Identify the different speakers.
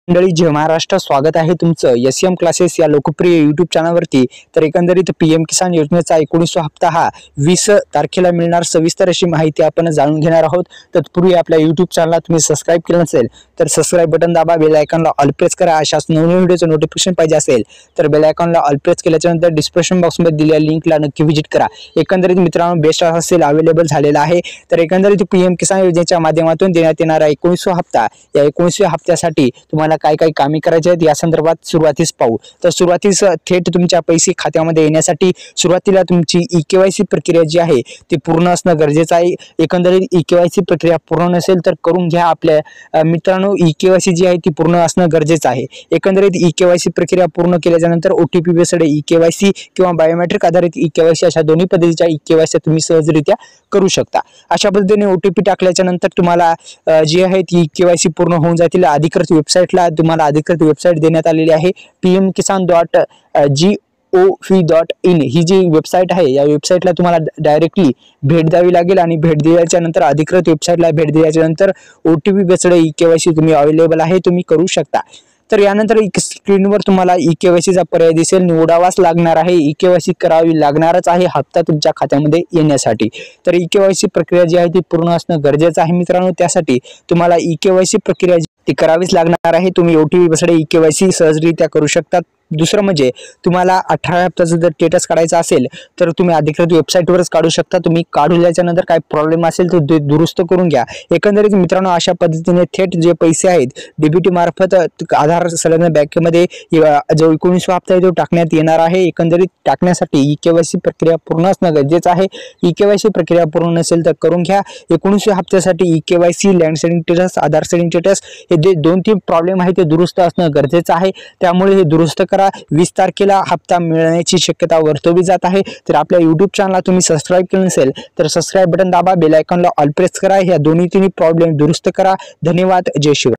Speaker 1: मंडळी, जय महाराष्ट्र. स्वागत आहे तुमचं एसएम क्लासेस या लोकप्रिय यूट्यूब चॅनलवरती. तर एकंदरीत पीएम किसान योजनेचा 19वा हप्ता हा 20 तारखेला मिळणार. सविस्तर अशी माहिती आपण जाणून घेणार आहोत. तत्पूर्वी आपल्या यूट्यूब चॅनलला तुम्ही सबस्क्राईब केलं नसेल तर सबस्क्राईब बटन दाबा, बेल आयकॉनला ऑल प्रेस करा. अशाच नवीन व्हिडिओचं नोटिफिकेशन पाहिजे असेल तर बेल आयकॉनला ऑल प्रेस केल्यानंतर डिस्क्रिप्शन बॉक्समध्ये दिलेल्या लिंकला नक्की व्हिजिट करा. एकंदरीत मित्रांनो, बेस्ट असेल अवेलेबल झालेला आहे. तर एकंदरीत पीएम किसान योजनेच्या माध्यमातून देण्यात येणारा 19वा हप्ता, या 19व्या हप्त्यासाठी तुम्हाला काय काय कामे करायची आहेत या संदर्भात सुरुवातीस पाहू. तर सुरुवातीस थेट तुमच्या पैसे खात्यामध्ये येण्यासाठी सुरुवातीला तुमची ई-केवायसी प्रक्रिया जी आहे ती पूर्ण असणं गरजेचं आहे. एकंदरीत ई-केवायसी प्रक्रिया पूर्ण नसेल तर करून घ्या. आपल्या मित्रांनो, ई-केवायसी जी आहे ती पूर्ण असणं गरजेचं आहे. एकंदरीत ई-केवायसी प्रक्रिया पूर्ण केल्याच्या नंतर ओटीपी बेस्ड ई-केवायसी किंवा बायोमेट्रिक आधारित ई-केवायसी अशा दोन्ही पद्धतीच्या ई-केवायसी तुम्ही सहजरित्या करू शकता. अशा पद्धतीने ओटीपी टाकल्याच्या नंतर तुम्हाला जी आहे ती ई-केवायसी पूर्ण होऊन जातील. अधिकृत वेबसाईटला तुम्हाला अधिकृत वेबसाईट देण्यात आलेली आहे. pmkisan.gov.in ही जी वेबसाईट आहे, या वेबसाईटला तुम्हाला डायरेक्टली भेट द्यावी लागेल आणि भेट दिल्याच्या नंतर अधिकृत वेबसाईटला भेट दिल्याच्या नंतर ओटीपी बेस्ड ई-केवायसी तुम्ही अवेलेबल आहे, तुम्ही करू शकता. तर यानंतर स्क्रीनवर तुम्हाला ई-केवायसीचा पर्याय दिसेल, निवडावाच लागणार आहे. ई-केवायसी करावी लागणारच आहे हप्ता तुमच्या खात्यामध्ये येण्यासाठी. तर ई-केवायसी प्रक्रिया जी आहे ती पूर्ण असणं गरजेचं आहे मित्रांनो. त्यासाठी तुम्हाला ई-केवायसी प्रक्रिया ती करावीच लागणार आहे. तुम्ही ओटीपी बेस्ड ई-केवायसी सहजरित्या करू शकता. दुसरं म्हणजे तुम्हाला 18 हप्त्याचं जर स्टेटस काढायचा असेल तर तुम्ही अधिकृत वेबसाईटवरच काढू शकता. तुम्ही काढल्याच्या नंतर काय प्रॉब्लेम असेल तर ते दुरुस्त करून घ्या. एकंदरीत मित्रांनो, अशा पद्धतीने थेट जे पैसे आहेत डीबीटी मार्फत आधार संलग्न बँकेमध्ये जो 19वा हप्ता आहे तो टाकण्यात येणार आहे. एकंदरीत टाकण्यासाठी ई-केवायसी प्रक्रिया पूर्ण असणं गरजेचं आहे. ई-केवायसी प्रक्रिया पूर्ण नसेल तर करून घ्या. 19व्या हप्त्यासाठी ई-केवायसी, लँड सेलिंग स्टेटस, आधार सेलिंग स्टेटस हे जे 2-3 प्रॉब्लेम आहे ते दुरुस्त असणं गरजेचं आहे. त्यामुळे हे दुरुस्त करा. 20 तारखेला हप्ता मिळण्याची शक्यता वर्तवली जात आहे. तर आपल्या यूट्यूब चॅनलला तुम्ही सबस्क्राईब केलं नसेल तर सबस्क्राईब बटन दाबा, बेल आयकॉनला ऑल प्रेस करा. ह्या दोन्ही प्रॉब्लेम दुरुस्त करा. धन्यवाद. जय शिवराय.